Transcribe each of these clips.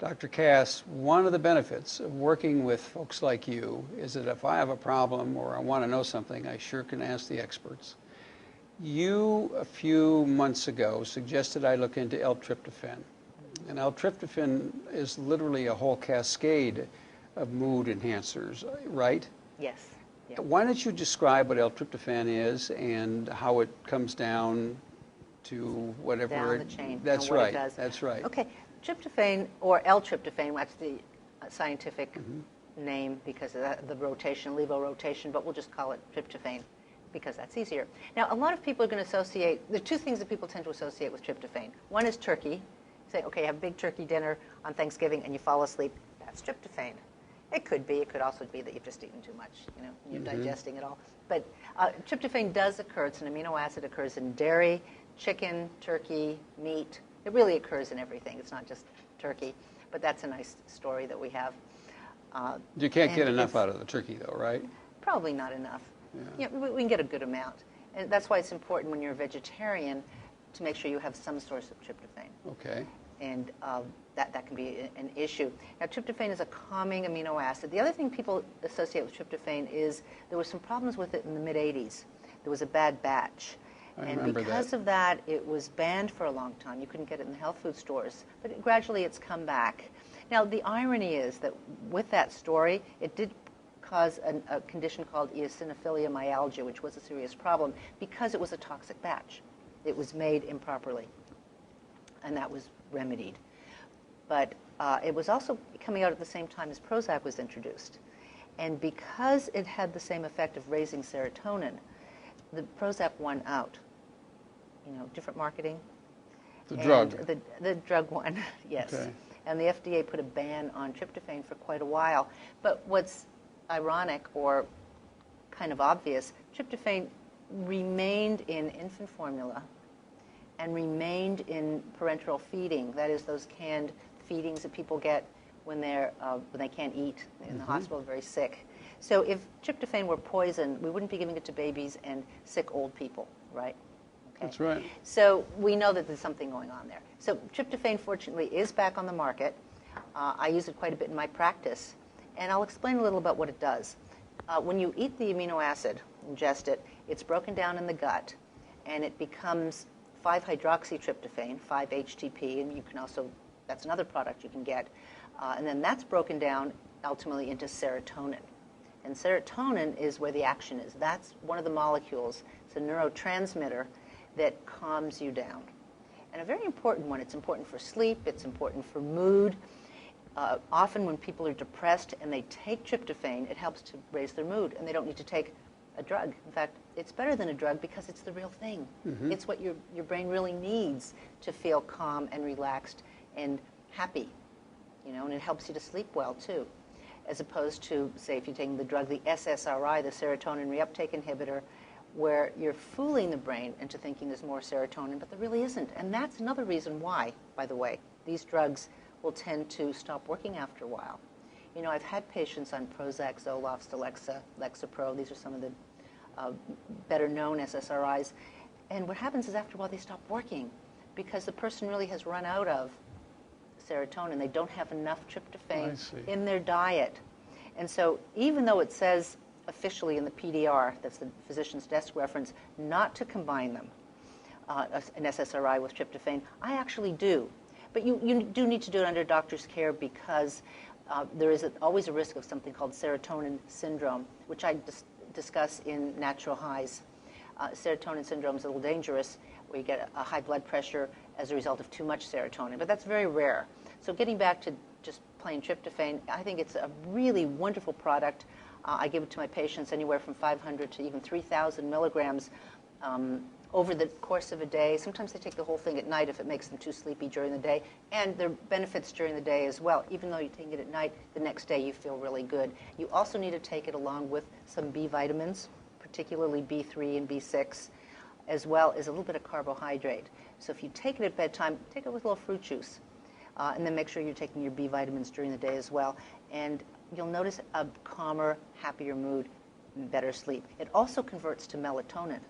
Dr. Cass, one of the benefits of working with folks like you is that if I have a problem or I want to know something, I sure can ask the experts. You, a few months ago, suggested I look into l-tryptophan. And l-tryptophan is literally a whole cascade of mood enhancers, right? Yes. Yep. Why don't you describe what L-tryptophan is and how it comes down to whatever... Down the chain. That's what right. It does. That's right. Okay. Tryptophan, or L-tryptophan, that's the scientific name because of the rotation, levorotation, but we'll just call it tryptophan because that's easier. Now, a lot of people are going to associate, there are two things that people tend to associate with tryptophan. One is turkey. Say, okay, you have a big turkey dinner on Thanksgiving and you fall asleep. That's tryptophan. It could be. It could also be that you've just eaten too much, you know, you're digesting it all. But tryptophan does occur. It's an amino acid. It occurs in dairy, chicken, turkey, meat. It really occurs in everything. It's not just turkey. But that's a nice story that we have. You can't get enough out of the turkey, though, right? Probably not enough. Yeah. You know, we can get a good amount. And that's why it's important when you're a vegetarian to make sure you have some source of tryptophan. Okay. And that can be an issue. Now, tryptophan is a calming amino acid. The other thing people associate with tryptophan is there were some problems with it in the mid-'80s. There was a bad batch. And because of that, it was banned for a long time. You couldn't get it in the health food stores. But gradually, it's come back. Now, the irony is that with that story, it did cause a condition called eosinophilia myalgia, which was a serious problem because it was a toxic batch. It was made improperly. And that was remedied. But it was also coming out at the same time as Prozac was introduced. And because it had the same effect of raising serotonin, the Prozac won out. You know, different marketing. The drug. The drug won, yes. Okay. And the FDA put a ban on tryptophan for quite a while. But what's ironic or kind of obvious, tryptophan remained in infant formula and remained in parenteral feeding. That is, those canned feedings that people get when they can't eat in the hospital, very sick. So if tryptophan were poison, we wouldn't be giving it to babies and sick old people, right? Okay. That's right. So we know that there's something going on there. So tryptophan, fortunately, is back on the market. I use it quite a bit in my practice, and I'll explain a little about what it does. When you eat the amino acid, ingest it, it's broken down in the gut, and it becomes 5-hydroxytryptophan, 5-HTP, and you can also, that's another product you can get. And then that's broken down ultimately into serotonin. And serotonin is where the action is. That's one of the molecules. It's a neurotransmitter that calms you down. And a very important one. It's important for sleep. It's important for mood. Often when people are depressed and they take tryptophan, it helps to raise their mood, and they don't need to take a drug. In fact, it's better than a drug because it's the real thing. It's what your brain really needs to feel calm and relaxed and happy, you know, and it helps you to sleep well, too, as opposed to, say, if you're taking the drug, the SSRI, the serotonin reuptake inhibitor, where you're fooling the brain into thinking there's more serotonin, but there really isn't. And that's another reason why, by the way, these drugs will tend to stop working after a while. You know, I've had patients on Prozac, Zoloft, Alexa, Lexapro. These are some of the better-known SSRIs. And what happens is after a while they stop working because the person really has run out of serotonin. They don't have enough tryptophan in their diet. And so even though it says officially in the PDR, that's the physician's desk reference, not to combine them, an SSRI with tryptophan, I actually do. But you do need to do it under doctor's care because there is always a risk of something called serotonin syndrome, which I discuss in Natural Highs. Serotonin syndrome is a little dangerous, where you get a high blood pressure as a result of too much serotonin, but that's very rare. So getting back to just plain tryptophan, I think it's a really wonderful product. I give it to my patients anywhere from 500 to even 3,000 milligrams over the course of a day. Sometimes they take the whole thing at night if it makes them too sleepy during the day. And there are benefits during the day as well. Even though you take it at night, the next day you feel really good. You also need to take it along with some B vitamins, particularly B3 and B6, as well as a little bit of carbohydrate. So if you take it at bedtime, take it with a little fruit juice. And then make sure you're taking your B vitamins during the day as well. And you'll notice a calmer, happier mood, and better sleep. It also converts to melatonin.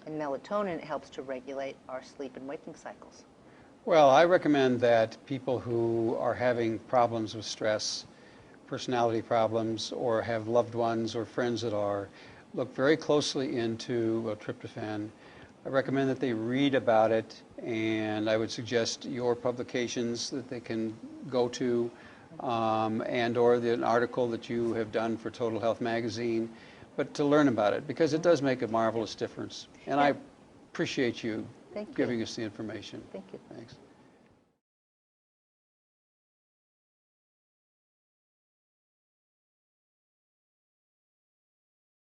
And melatonin helps to regulate our sleep and waking cycles. Well, I recommend that people who are having problems with stress, personality problems, or have loved ones or friends that are, look very closely into tryptophan. I recommend that they read about it, and I would suggest your publications that they can go to, and or an article that you have done for Total Health Magazine, but to learn about it, because it does make a marvelous difference. And I appreciate you Thank you. giving us the information. Thank you. Thanks.